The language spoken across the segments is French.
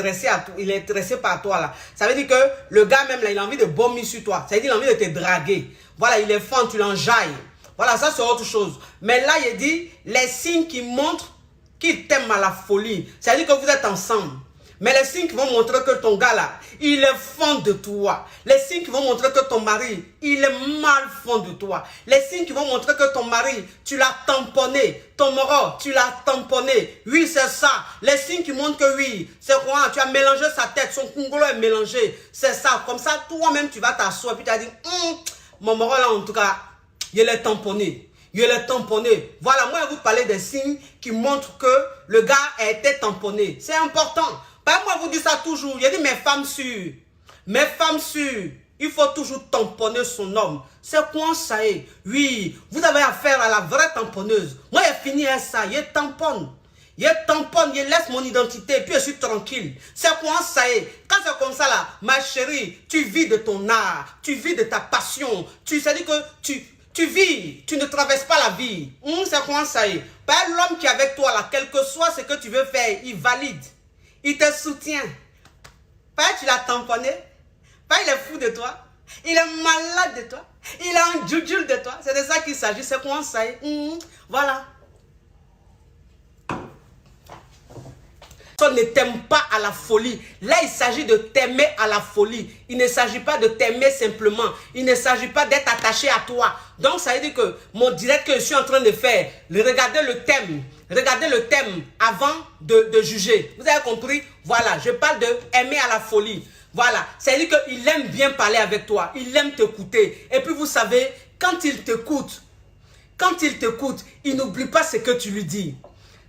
intéressé à toi, il est intéressé par toi là. Ça veut dire que le gars même là, il a envie de vomir sur toi. Ça veut dire qu'il a envie de te draguer. Voilà, il est fan, tu l'enjailles. Voilà, ça c'est autre chose. Mais là, il dit les signes qui montrent qu'il t'aime à la folie. Ça veut dire que vous êtes ensemble. Mais les signes qui vont montrer que ton gars là, il est fond de toi. Les signes qui vont montrer que ton mari, il est mal fond de toi. Les signes qui vont montrer que ton mari, tu l'as tamponné. Ton moro, tu l'as tamponné. Oui, c'est ça. Les signes qui montrent que oui, c'est quoi? Tu as mélangé sa tête, son congolo est mélangé. C'est ça. Comme ça, toi-même, tu vas t'asseoir et puis tu vas dire, mon moro là, en tout cas, il est tamponné. Il est tamponné. Voilà, moi, je vous parler des signes qui montrent que le gars a été tamponné. C'est important. Moi, je vous dis ça toujours. Il dit mes femmes sûres. Mes femmes sûres. Il faut toujours tamponner son homme. C'est quoi ça est? Oui, vous avez affaire à la vraie tamponneuse. Moi, j'ai fini avec ça. Il tamponne. Il tamponne, il laisse mon identité et puis je suis tranquille. C'est quoi ça est? Quand c'est comme ça là, ma chérie, tu vis de ton art. Tu vis de ta passion. C'est-à-dire que tu vis, tu ne traverses pas la vie. C'est quoi ça est? Pas l'homme qui est avec toi là, quel que soit ce que tu veux faire, il valide. Il te soutient. Pas tu l'as tamponné. Pas il est fou de toi. Il est malade de toi. Il est un djoudjoul de toi. C'est de ça qu'il s'agit. C'est quoi ça? Voilà. Personne ne t'aime pas à la folie. Là, il s'agit de t'aimer à la folie. Il ne s'agit pas de t'aimer simplement. Il ne s'agit pas d'être attaché à toi. Donc, ça veut dire que mon direct que je suis en train de faire, regardez le thème. Regardez le thème avant de juger. Vous avez compris? Voilà, je parle de aimer à la folie. Voilà, c'est-à-dire qu'il aime bien parler avec toi. Il aime t'écouter. Et puis vous savez, quand il t'écoute, il n'oublie pas ce que tu lui dis.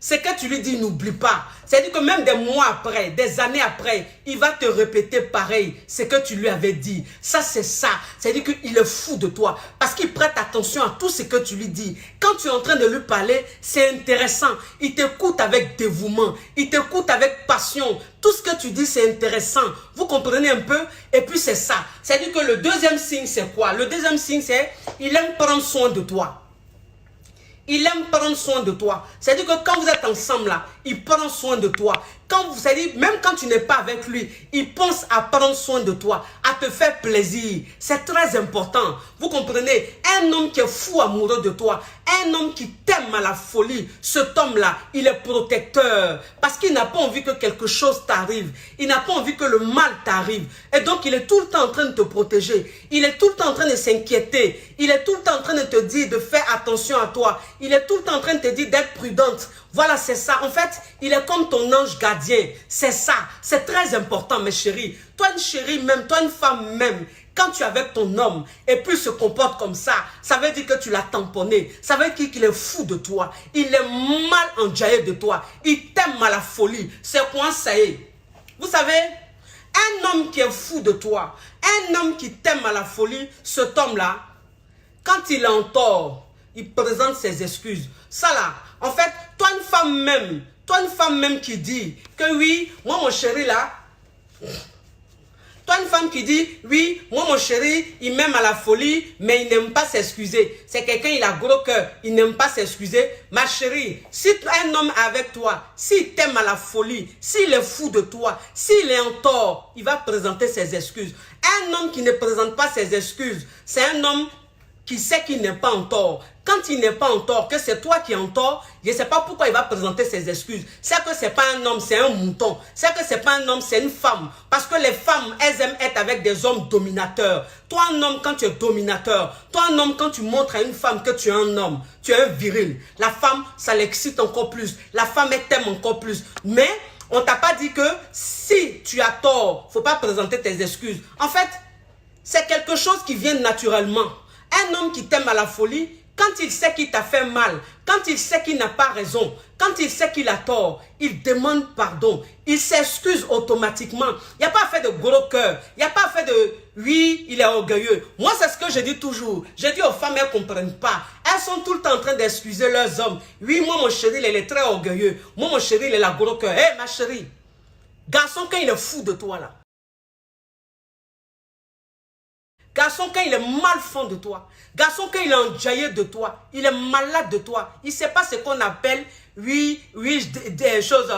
Ce que tu lui dis, n'oublie pas. C'est-à-dire que même des mois après, des années après, il va te répéter pareil, ce que tu lui avais dit. Ça, c'est ça. C'est-à-dire qu'il est fou de toi. Parce qu'il prête attention à tout ce que tu lui dis. Quand tu es en train de lui parler, c'est intéressant. Il t'écoute avec dévouement. Il t'écoute avec passion. Tout ce que tu dis, c'est intéressant. Vous comprenez un peu? Et puis, c'est ça. C'est-à-dire que le deuxième signe, c'est quoi? Le deuxième signe, c'est il aime prendre soin de toi. Il aime prendre soin de toi. C'est-à-dire que quand vous êtes ensemble là, il prend soin de toi. C'est-à-dire, même quand tu n'es pas avec lui, il pense à prendre soin de toi, à te faire plaisir. C'est très important. Vous comprenez? Un homme qui est fou amoureux de toi, un homme qui t'aime à la folie, cet homme-là, il est protecteur. Parce qu'il n'a pas envie que quelque chose t'arrive. Il n'a pas envie que le mal t'arrive. Et donc, il est tout le temps en train de te protéger. Il est tout le temps en train de s'inquiéter. Il est tout le temps en train de te dire de faire attention à toi. Il est tout le temps en train de te dire d'être prudente. Voilà, c'est ça. En fait, il est comme ton ange gardien. C'est ça. C'est très important, mes chéris. Toi, une chérie même, toi, une femme même, quand tu es avec ton homme et puis il se comporte comme ça veut dire que tu l'as tamponné. Ça veut dire qu'il est fou de toi. Il est mal enjaillé de toi. Il t'aime à la folie. C'est quoi ça est? Vous savez, un homme qui est fou de toi, un homme qui t'aime à la folie, cet homme-là, quand il est en tort, il présente ses excuses. Ça là, en fait, toi une femme même qui dit que oui, moi mon chéri là, toi une femme qui dit oui, moi mon chéri, il m'aime à la folie, mais il n'aime pas s'excuser. C'est quelqu'un, il a gros cœur, il n'aime pas s'excuser. Ma chérie, si un homme est avec toi, s'il t'aime à la folie, s'il est fou de toi, s'il est en tort, il va présenter ses excuses. Un homme qui ne présente pas ses excuses, c'est un homme qui sait qu'il n'est pas en tort. Quand il n'est pas en tort, que c'est toi qui es en tort, je ne sais pas pourquoi il va présenter ses excuses. C'est que ce n'est pas un homme, c'est un mouton. C'est que ce n'est pas un homme, c'est une femme. Parce que les femmes, elles aiment être avec des hommes dominateurs. Toi, un homme, quand tu es dominateur, toi, un homme, quand tu montres à une femme que tu es un homme, tu es un viril. La femme, ça l'excite encore plus. La femme, elle t'aime encore plus. Mais on ne t'a pas dit que si tu as tort, il ne faut pas présenter tes excuses. En fait, c'est quelque chose qui vient naturellement. Un homme qui t'aime à la folie, quand il sait qu'il t'a fait mal, quand il sait qu'il n'a pas raison, quand il sait qu'il a tort, il demande pardon. Il s'excuse automatiquement. Il n'y a pas à faire de gros cœur. Il n'y a pas à faire de oui, il est orgueilleux. Moi, c'est ce que je dis toujours. Je dis aux femmes, elles ne comprennent pas. Elles sont tout le temps en train d'excuser leurs hommes. Oui, moi, mon chéri, il est très orgueilleux. Moi, mon chéri, il est la gros cœur. Hé, ma chérie, garçon, quand il est fou de toi, là. Garçon, quand il est mal fond de toi. Garçon, quand il est enjaillé de toi. Il est malade de toi. Il ne sait pas ce qu'on appelle, des choses,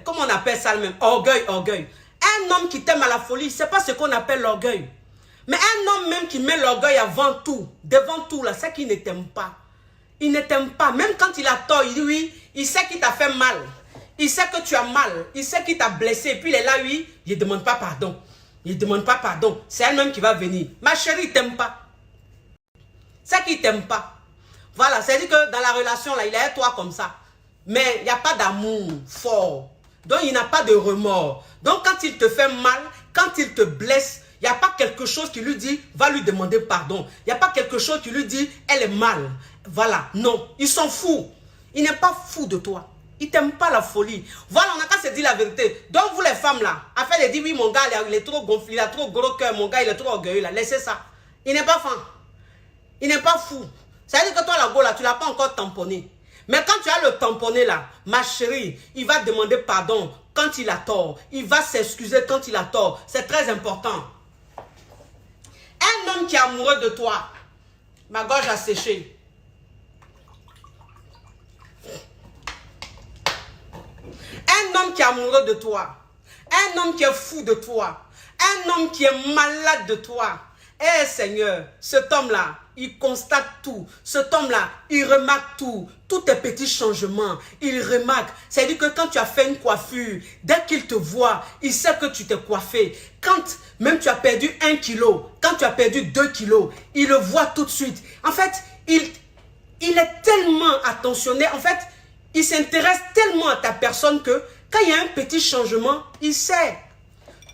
comment on appelle ça même? Orgueil. Un homme qui t'aime à la folie, il ne sait pas ce qu'on appelle l'orgueil. Mais un homme même qui met l'orgueil avant tout, devant tout, là, c'est qu'il ne t'aime pas. Il ne t'aime pas. Même quand il a tort, il dit oui, il sait qu'il t'a fait mal. Il sait que tu as mal. Il sait qu'il t'a blessé. Et puis il est là, oui, il ne demande pas pardon. Il ne demande pas pardon. C'est un homme qui va venir. Ma chérie, il ne t'aime pas. C'est qu'il ne t'aime pas. Voilà, c'est-à-dire que dans la relation, là, il est avec toi comme ça. Mais il n'y a pas d'amour fort. Donc, il n'a pas de remords. Donc, quand il te fait mal, quand il te blesse, il n'y a pas quelque chose qui lui dit, va lui demander pardon. Il n'y a pas quelque chose qui lui dit, elle est mal. Voilà, non, il s'en fout. Il n'est pas fou de toi. Il t'aime pas la folie. Voilà, on n'a qu'à se dire la vérité. Donc, vous les femmes là, afin de dire, oui, mon gars, il est trop gonflé, il a trop gros cœur, mon gars, il est trop orgueilleux là. Laissez ça. Il n'est pas fin. Il n'est pas fou. C'est-à-dire que toi, la go là, tu ne l'as pas encore tamponné. Mais quand tu as le tamponné là, ma chérie, il va demander pardon quand il a tort. Il va s'excuser quand il a tort. C'est très important. Un homme qui est amoureux de toi, ma gorge a séché. Un homme qui est amoureux de toi, un homme qui est fou de toi, un homme qui est malade de toi. Eh Seigneur, cet homme-là, il constate tout. Cet homme-là, il remarque tout. Tous tes petits changements, il remarque. C'est-à-dire que quand tu as fait une coiffure, dès qu'il te voit, il sait que tu t'es coiffé. Quand même tu as perdu 1 kilo, quand tu as perdu 2 kilos, il le voit tout de suite. En fait, il est tellement attentionné. En fait, il s'intéresse tellement à ta personne que quand il y a un petit changement, il sait.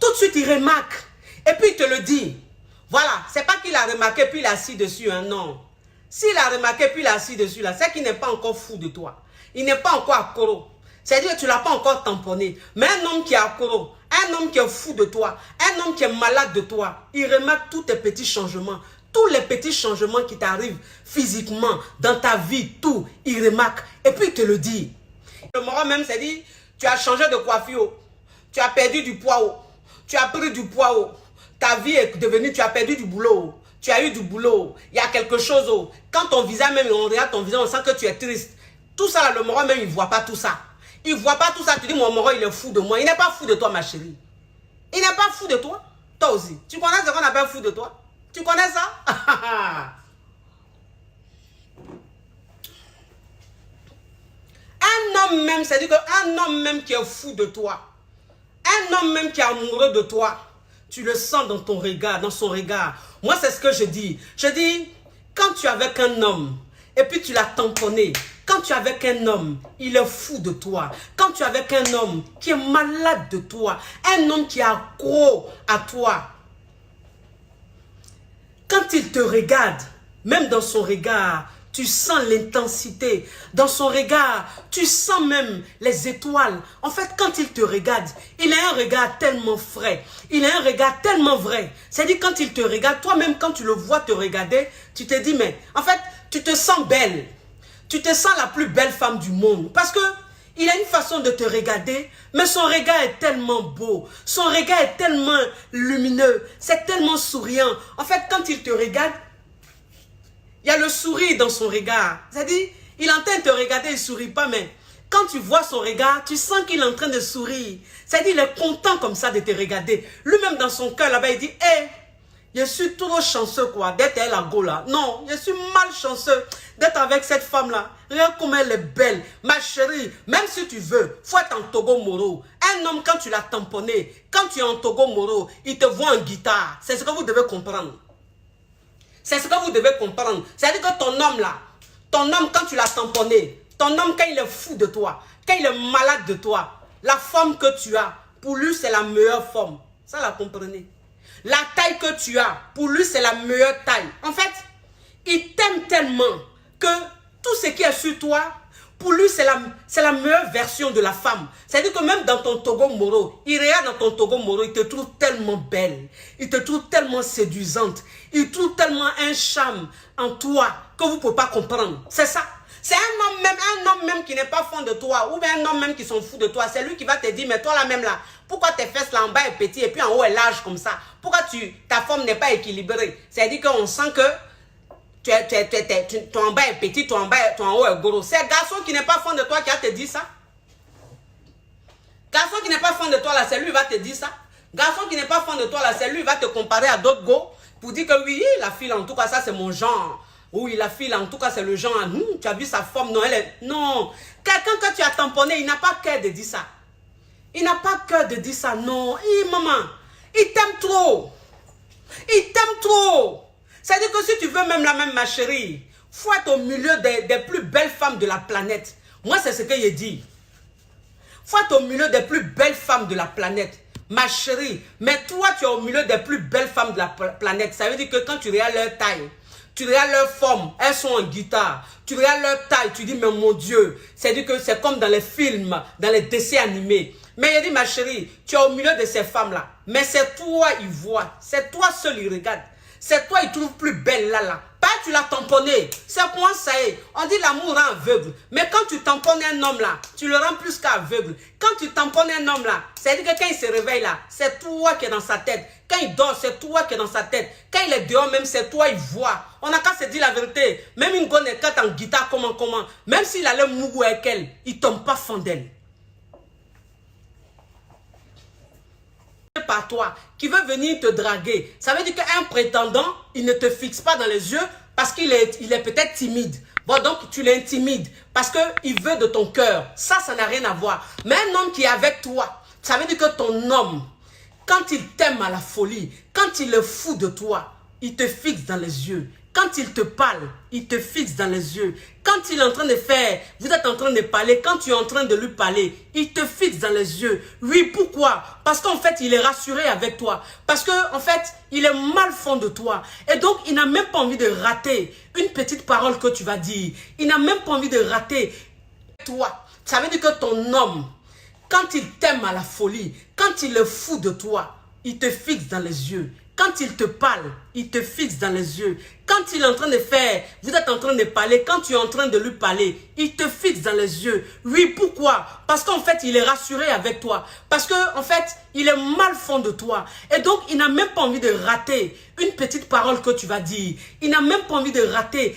Tout de suite, il remarque. Et puis, il te le dit. Voilà, c'est pas qu'il a remarqué puis il a assis dessus, hein, non. S'il a remarqué puis il a assis dessus, là, c'est qu'il n'est pas encore fou de toi. Il n'est pas encore accro. C'est-à-dire que tu ne l'as pas encore tamponné. Mais un homme qui est accro, un homme qui est fou de toi, un homme qui est malade de toi, il remarque tous tes petits changements. Tous les petits changements qui t'arrivent physiquement, dans ta vie, tout, il remarque. Et puis il te le dit. Le moral même, c'est dit, tu as changé de coiffure, tu as perdu du poids, tu as pris du poids. Ta vie est devenue, tu as perdu du boulot. Tu as eu du boulot. Il y a quelque chose. Quand ton visage même, on regarde ton visage, on sent que tu es triste. Tout ça, là, le moral même, il ne voit pas tout ça. Il ne voit pas tout ça. Tu dis, mon moral, il est fou de moi. Il n'est pas fou de toi, ma chérie. Il n'est pas fou de toi. Toi aussi. Tu connais ce qu'on appelle fou de toi? Tu connais ça? Un homme même, c'est-à-dire qu'un homme même qui est fou de toi, un homme même qui est amoureux de toi, tu le sens dans ton regard, dans son regard. Moi, c'est ce que je dis. Je dis, quand tu es avec un homme, et puis tu l'as tamponné, quand tu es avec un homme, il est fou de toi. Quand tu es avec un homme qui est malade de toi, un homme qui est accro à toi, quand il te regarde, même dans son regard, tu sens l'intensité. Dans son regard, tu sens même les étoiles. En fait, quand il te regarde, il a un regard tellement frais. Il a un regard tellement vrai. C'est-à-dire, quand il te regarde, toi-même, quand tu le vois te regarder, tu te dis, mais en fait, tu te sens belle. Tu te sens la plus belle femme du monde. Parce que il a une façon de te regarder, mais son regard est tellement beau. Son regard est tellement lumineux. C'est tellement souriant. En fait, quand il te regarde, il y a le sourire dans son regard. C'est-à-dire, il est en train de te regarder, il ne sourit pas, mais quand tu vois son regard, tu sens qu'il est en train de sourire. C'est-à-dire, il est content comme ça de te regarder. Lui-même, dans son cœur, là-bas, il dit, hé, je suis trop chanceux, quoi, d'être elle à go, là. Non, je suis malchanceux d'être avec cette femme-là. Regarde comme elle est belle. Ma chérie, même si tu veux, faut être en Togo Moro. Un homme, quand tu l'as tamponné, quand tu es en Togo Moro, il te voit en guitare. C'est ce que vous devez comprendre. C'est ce que vous devez comprendre. C'est-à-dire que ton homme là, ton homme quand tu l'as tamponné, ton homme quand il est fou de toi, quand il est malade de toi, la forme que tu as, pour lui c'est la meilleure forme. Ça la comprenez? La taille que tu as, pour lui c'est la meilleure taille. En fait, il t'aime tellement que tout ce qui est sur toi, pour lui c'est la meilleure version de la femme. C'est-à-dire que même dans ton Togo Moro, il regarde dans ton Togo Moro, il te trouve tellement belle, il te trouve tellement séduisante, il trouve tellement un charme en toi que vous ne pouvez pas comprendre. C'est ça. C'est un homme même qui n'est pas fond de toi, ou bien un homme même qui s'en fout de toi. C'est lui qui va te dire, mais toi là même là, pourquoi tes fesses là en bas est petit et puis en haut est large comme ça? Pourquoi ta forme n'est pas équilibrée? C'est-à-dire qu'on sent que ton en bas est petit, ton en haut est gros. C'est un garçon qui n'est pas fond de toi qui va te dire ça. Garçon qui n'est pas fond de toi là, c'est lui qui va te dire ça. Garçon qui n'est pas fond de toi là, c'est lui qui va te comparer à d'autres go pour dire que oui, la fille en tout cas ça c'est mon genre. Oui, la fille en tout cas c'est le genre. Tu as vu sa forme? Non, elle est... Non. Quelqu'un que tu as tamponné, il n'a pas cœur de dire ça. Il n'a pas cœur de dire ça, non. Maman, il t'aime trop. Il t'aime trop. C'est-à-dire que si tu veux même la même, ma chérie, faut être au milieu des plus belles femmes de la planète. Moi, c'est ce que j'ai dit. Faut être au milieu des plus belles femmes de la planète. Ma chérie, mais toi, tu es au milieu des plus belles femmes de la planète. Ça veut dire que quand tu regardes leur taille, tu regardes leur forme, elles sont en guitare. Tu regardes leur taille, tu dis, mais mon Dieu, c'est-à-dire que c'est comme dans les films, dans les dessins animés. Mais il dit, ma chérie, tu es au milieu de ces femmes-là. Mais c'est toi, ils voient. C'est toi seul, ils regardent. C'est toi, ils trouvent plus belle là. Pas tu l'as tamponné. C'est quoi ça est? On dit l'amour rend aveugle. Mais quand tu tamponnes un homme là, tu le rends plus qu'aveugle. Quand tu tamponnes un homme là, c'est-à-dire que quand il se réveille là, c'est toi qui est dans sa tête. Quand il dort, c'est toi qui est dans sa tête. Quand il est dehors même, c'est toi, il voit. On n'a qu'à se dire la vérité. Même une gonne est en guitare, comment. Même s'il a le mougou avec elle, il ne tombe pas fond d'elle. Par toi, qui veut venir te draguer. Ça veut dire qu'un prétendant, il ne te fixe pas dans les yeux parce qu'il est peut-être timide. Bon, donc tu l'intimides parce qu'il veut de ton cœur. Ça n'a rien à voir. Mais un homme qui est avec toi, ça veut dire que ton homme, quand il t'aime à la folie, quand il est fou de toi, il te fixe dans les yeux. Quand il te parle, il te fixe dans les yeux. Quand il est en train de faire, vous êtes en train de parler, quand tu es en train de lui parler, il te fixe dans les yeux. Oui, pourquoi? Parce qu'en fait, il est rassuré avec toi. Parce qu'en fait, il est mal fond de toi. Et donc, il n'a même pas envie de rater une petite parole que tu vas dire. Il n'a même pas envie de rater toi. Ça veut dire que ton homme, quand il t'aime à la folie, quand il est fou de toi, il te fixe dans les yeux. Quand il te parle, il te fixe dans les yeux. Quand il est en train de faire, vous êtes en train de parler, quand tu es en train de lui parler, il te fixe dans les yeux. Oui, pourquoi? Parce qu'en fait, il est rassuré avec toi. Parce qu'en fait, il est mal fond de toi. Et donc, il n'a même pas envie de rater une petite parole que tu vas dire. Il n'a même pas envie de rater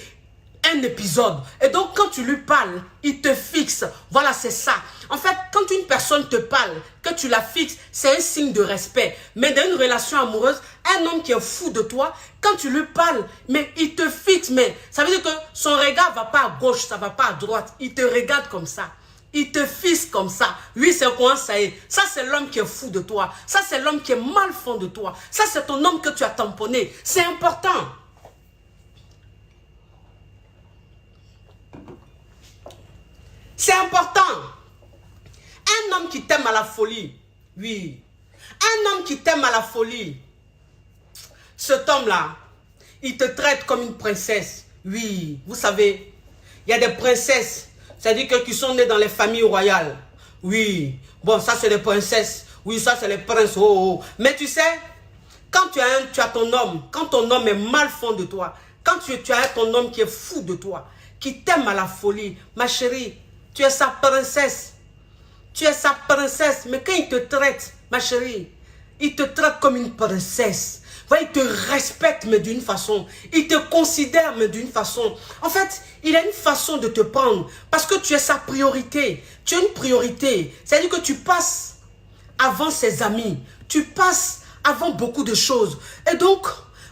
un épisode. Et donc, quand tu lui parles, il te fixe. Voilà, c'est ça. En fait, quand une personne te parle, que tu la fixes, c'est un signe de respect. Mais dans une relation amoureuse, un homme qui est fou de toi, quand tu lui parles, mais il te fixe. Mais ça veut dire que son regard ne va pas à gauche, ça ne va pas à droite. Il te regarde comme ça. Il te fixe comme ça. Lui, c'est quoi ça est? Ça, c'est l'homme qui est fou de toi. Ça, c'est l'homme qui est mal fond de toi. Ça, c'est ton homme que tu as tamponné. C'est important. C'est important. Un homme qui t'aime à la folie, oui. Un homme qui t'aime à la folie, cet homme-là, il te traite comme une princesse. Oui, vous savez, il y a des princesses, c'est-à-dire que qui sont nées dans les familles royales. Oui, bon, ça c'est les princesses. Oui, ça c'est les princes. Oh, oh. Mais tu sais, quand tu as ton homme, quand ton homme est mal fond de toi, quand tu as ton homme qui est fou de toi, qui t'aime à la folie, ma chérie, tu es sa princesse. Tu es sa princesse. Mais quand il te traite, ma chérie, il te traite comme une princesse. Il te respecte, mais d'une façon. Il te considère, mais d'une façon. En fait, il a une façon de te prendre. Parce que tu es sa priorité. Tu es une priorité. C'est-à-dire que tu passes avant ses amis. Tu passes avant beaucoup de choses. Et donc,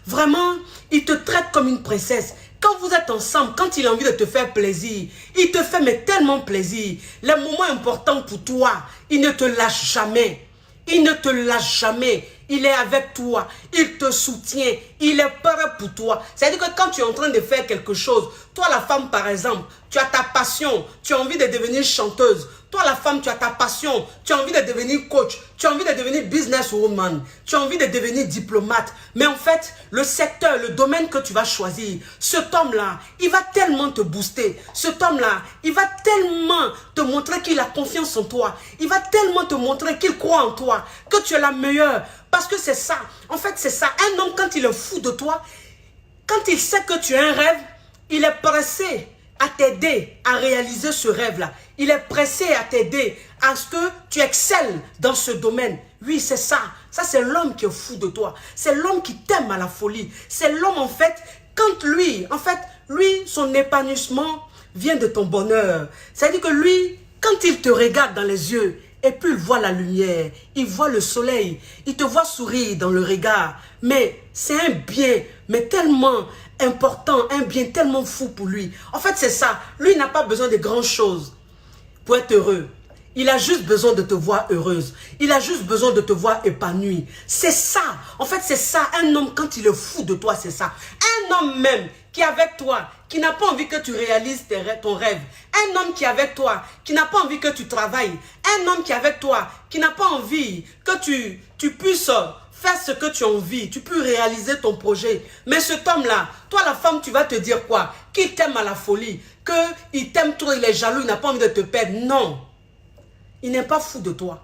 vraiment, il te traite comme une princesse. Quand vous êtes ensemble, quand il a envie de te faire plaisir, il te fait mais tellement plaisir. Les moments importants pour toi, il ne te lâche jamais. Il ne te lâche jamais. Il est avec toi. Il te soutient. Il est prêt pour toi. C'est-à-dire que quand tu es en train de faire quelque chose, toi la femme par exemple, tu as ta passion, tu as envie de devenir chanteuse. Toi la femme, tu as ta passion, tu as envie de devenir coach, tu as envie de devenir businesswoman, tu as envie de devenir diplomate. Mais en fait, le secteur, le domaine que tu vas choisir, cet homme-là, il va tellement te booster. Cet homme-là, il va tellement te montrer qu'il a confiance en toi. Il va tellement te montrer qu'il croit en toi, que tu es la meilleure. Parce que c'est ça. En fait, c'est ça. Un homme, quand il est fou de toi, quand il sait que tu as un rêve, il est pressé à t'aider à réaliser ce rêve-là. Il est pressé à t'aider à ce que tu excelles dans ce domaine. Oui, c'est ça. Ça, c'est l'homme qui est fou de toi. C'est l'homme qui t'aime à la folie. C'est l'homme, en fait, quand lui, son épanouissement vient de ton bonheur. C'est-à-dire que lui, quand il te regarde dans les yeux, et puis il voit la lumière, il voit le soleil, il te voit sourire dans le regard. Mais c'est un bien, mais tellement important, un bien tellement fou pour lui. En fait, c'est ça. Lui, il n'a pas besoin de grandes choses pour être heureux. Il a juste besoin de te voir heureuse. Il a juste besoin de te voir épanouie. C'est ça. En fait, c'est ça. Un homme, quand il est fou de toi, c'est ça. Un homme même qui est avec toi, qui n'a pas envie que tu réalises ton rêve. Un homme qui est avec toi, qui n'a pas envie que tu travailles. Un homme qui est avec toi, qui n'a pas envie que tu puisses faire ce que tu as envie. Tu peux réaliser ton projet. Mais cet homme-là, toi la femme, tu vas te dire quoi? Qu'il t'aime à la folie. Qu'il t'aime trop, il est jaloux, il n'a pas envie de te perdre. Non. Il n'est pas fou de toi.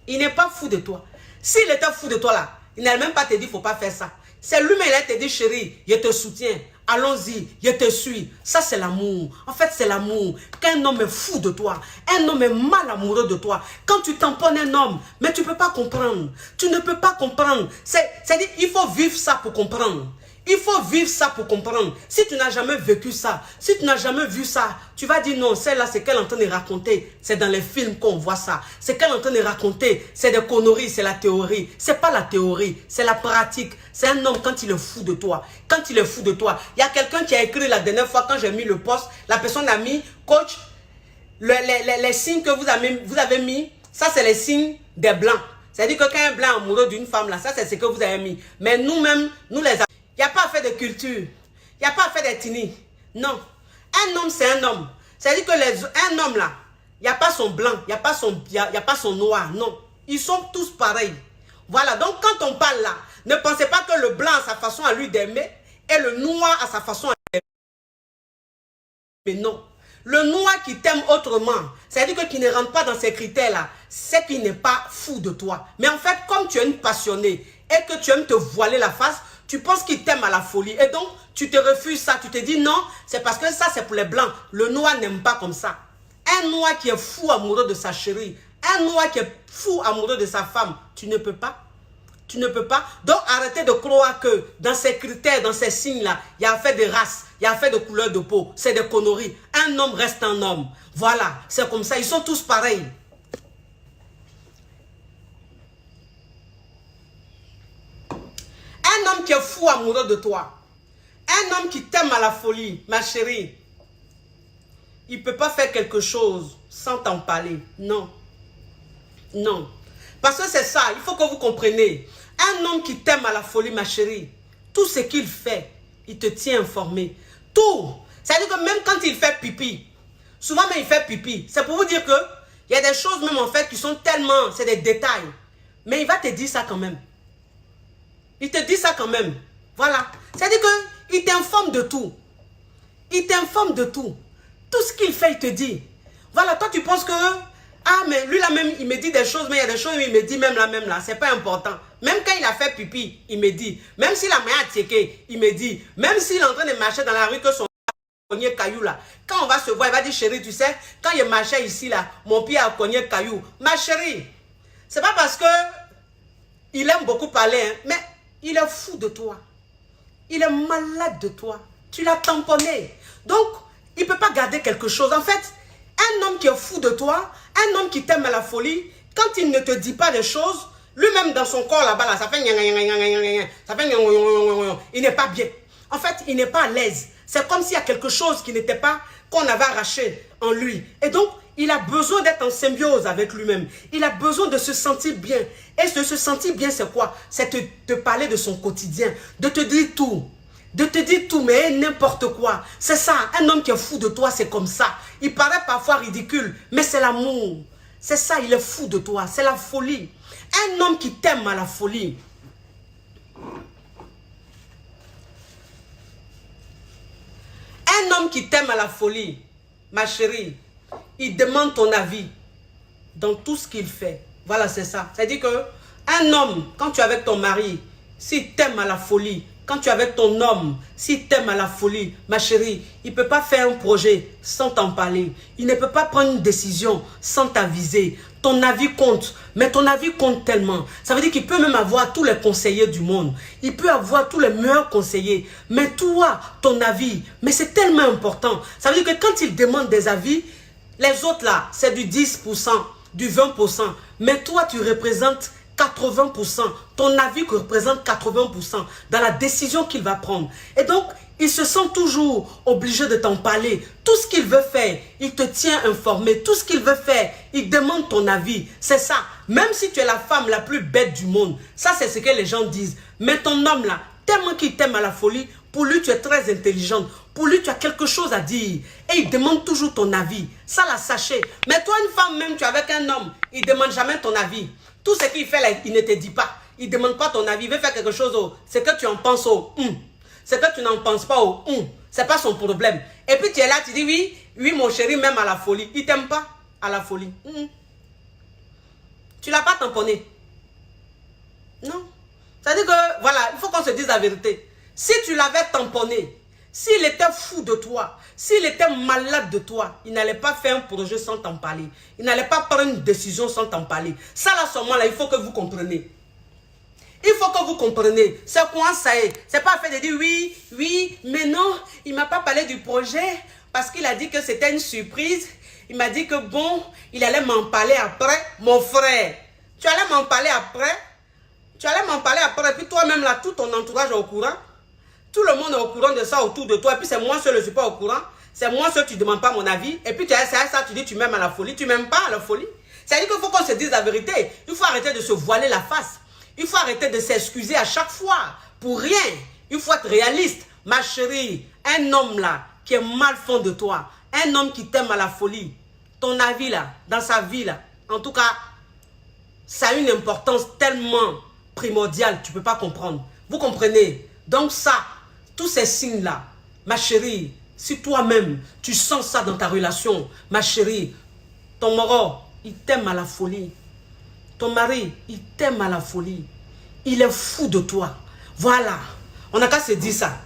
Il n'est pas fou de toi. S'il était fou de toi là, il n'a même pas te dit, il ne faut pas faire ça. C'est lui-même, il a te dit, chérie, je te soutiens. Allons-y, je te suis. Ça, c'est l'amour. En fait, c'est l'amour. Quand un homme est fou de toi, un homme est mal amoureux de toi. Quand tu tamponnes un homme, mais tu ne peux pas comprendre. Tu ne peux pas comprendre. C'est-à-dire, il faut vivre ça pour comprendre. Il faut vivre ça pour comprendre. Si tu n'as jamais vécu ça, si tu n'as jamais vu ça, tu vas dire non, celle-là, c'est qu'elle est en train de raconter. C'est dans les films qu'on voit ça. C'est qu'elle est en train de raconter. C'est des conneries, c'est la théorie. C'est pas la théorie, c'est la pratique. C'est un homme quand il est fou de toi. Quand il est fou de toi. Il y a quelqu'un qui a écrit la dernière fois quand j'ai mis le post, la personne a mis, coach, les signes que vous avez mis, ça c'est les signes des blancs. C'est-à-dire que quand un blanc est amoureux d'une femme, là, ça c'est ce que vous avez mis. Mais nous-mêmes, nous les il n'y a pas à faire de culture. Il n'y a pas à faire d'ethnie. Non. Un homme, c'est un homme. C'est-à-dire que un homme là, il n'y a pas son blanc, il n'y a pas son noir. Non. Ils sont tous pareils. Voilà. Donc quand on parle là, ne pensez pas que le blanc a sa façon à lui d'aimer et le noir a sa façon à l'aimer. Mais non. Le noir qui t'aime autrement, c'est-à-dire que qui ne rentre pas dans ces critères-là, c'est qu'il n'est pas fou de toi. Mais en fait, comme tu es une passionnée et que tu aimes te voiler la face, tu penses qu'il t'aime à la folie. Et donc, tu te refuses ça. Tu te dis non, c'est parce que ça, c'est pour les blancs. Le noir n'aime pas comme ça. Un noir qui est fou amoureux de sa chérie, un noir qui est fou amoureux de sa femme, tu ne peux pas. Tu ne peux pas. Donc, arrêtez de croire que dans ces critères, dans ces signes-là, il y a affaire de race, il y a affaire de couleur de peau. C'est des conneries. Un homme reste un homme. Voilà, c'est comme ça. Ils sont tous pareils. Un homme qui est fou amoureux de toi. Un homme qui t'aime à la folie, ma chérie. Il ne peut pas faire quelque chose sans t'en parler. Non. Non. Parce que c'est ça, il faut que vous compreniez. Un homme qui t'aime à la folie, ma chérie, tout ce qu'il fait, il te tient informé. Tout. C'est-à-dire que même quand il fait pipi, souvent même il fait pipi, c'est pour vous dire que il y a des choses même en fait qui sont tellement, c'est des détails. Mais il va te dire ça quand même. Il te dit ça quand même. Voilà. C'est-à-dire qu'il t'informe de tout. Il t'informe de tout. Tout ce qu'il fait, il te dit. Voilà, toi tu penses que... Ah, mais lui là même, il me dit des choses, mais il y a des choses, il me dit même là. C'est pas important. Même quand il a fait pipi, il me dit. Même s'il a main à checker, il me dit. Même s'il est en train de marcher dans la rue, que son cogné caillou là. Quand on va se voir, il va dire, chérie, tu sais, quand il marchait ici là, mon pied a cogné caillou. Ma chérie, c'est pas parce que il aime beaucoup parler, hein, mais... Il est fou de toi. Il est malade de toi. Tu l'as tamponné. Donc, il ne peut pas garder quelque chose. En fait, un homme qui est fou de toi, un homme qui t'aime à la folie, quand il ne te dit pas des choses, lui-même dans son corps là-bas, là, ça fait il n'est pas bien. En fait, il n'est pas à l'aise. C'est comme s'il y a quelque chose qui n'était pas, qu'on avait arraché en lui. Et donc, il a besoin d'être en symbiose avec lui-même. Il a besoin de se sentir bien. Et de se sentir bien, c'est quoi? C'est te parler de son quotidien. De te dire tout. De te dire tout, mais n'importe quoi. C'est ça. Un homme qui est fou de toi, c'est comme ça. Il paraît parfois ridicule, mais c'est l'amour. C'est ça, il est fou de toi. C'est la folie. Un homme qui t'aime à la folie. Un homme qui t'aime à la folie, ma chérie, il demande ton avis dans tout ce qu'il fait. Voilà, c'est ça. C'est-à-dire que un homme, quand tu es avec ton mari, s'il t'aime à la folie, Quand tu es avec ton homme, s'il t'aime à la folie, ma chérie, il ne peut pas faire un projet sans t'en parler. Il ne peut pas prendre une décision sans t'aviser. Ton avis compte, mais ton avis compte tellement. Ça veut dire qu'il peut même avoir tous les conseillers du monde. Il peut avoir tous les meilleurs conseillers. Mais toi, ton avis, mais c'est tellement important. Ça veut dire que quand il demande des avis, les autres là, c'est du 10%, du 20%. Mais toi, tu représentes 80%. Ton avis représente 80% dans la décision qu'il va prendre. Et donc, il se sent toujours obligé de t'en parler. Tout ce qu'il veut faire, il te tient informé. Tout ce qu'il veut faire, il demande ton avis. C'est ça. Même si tu es la femme la plus bête du monde, ça c'est ce que les gens disent. Mais ton homme là, tellement qu'il t'aime à la folie, pour lui tu es très intelligente. Pour lui tu as quelque chose à dire. Et il demande toujours ton avis. Ça là, sachez. Mais toi une femme même, tu es avec un homme, il ne demande jamais ton avis. Tout ce qu'il fait là, il ne te dit pas. Il ne demande pas ton avis. Il veut faire quelque chose. C'est que tu en penses au c'est que tu n'en penses pas au c'est pas son problème. Et puis tu es là, tu dis oui, oui mon chéri, même à la folie. Il t'aime pas à la folie. Tu l'as pas tamponné. Non. C'est-à-dire que, voilà, il faut qu'on se dise la vérité. Si tu l'avais tamponné, s'il était fou de toi, s'il était malade de toi, il n'allait pas faire un projet sans t'en parler. Il n'allait pas prendre une décision sans t'en parler. Ça là, seulement là, il faut que vous compreniez. Il faut que vous compreniez. C'est quoi ça est? C'est pas fait de dire oui, oui, mais non, il m'a pas parlé du projet parce qu'il a dit que c'était une surprise. Il m'a dit que bon, il allait m'en parler après. Mon frère, tu allais m'en parler après? Tu allais m'en parler après, et puis toi-même là, tout ton entourage est au courant. Tout le monde est au courant de ça autour de toi, et puis c'est moi seul, je ne suis pas au courant. C'est moi seul, tu ne demandes pas mon avis. Et puis tu as ça, tu dis tu m'aimes à la folie, tu m'aimes pas à la folie. C'est-à-dire qu'il faut qu'on se dise la vérité. Il faut arrêter de se voiler la face. Il faut arrêter de s'excuser à chaque fois. Pour rien. Il faut être réaliste. Ma chérie, un homme là, qui est mal fond de toi, un homme qui t'aime à la folie, ton avis là, dans sa vie là, en tout cas, ça a une importance tellement primordiale, tu ne peux pas comprendre. Vous comprenez? Donc ça, tous ces signes-là, ma chérie, si toi-même, tu sens ça dans ta relation, ma chérie, ton moro, il t'aime à la folie. Ton mari, il t'aime à la folie. Il est fou de toi. Voilà. On n'a qu'à se dire ça.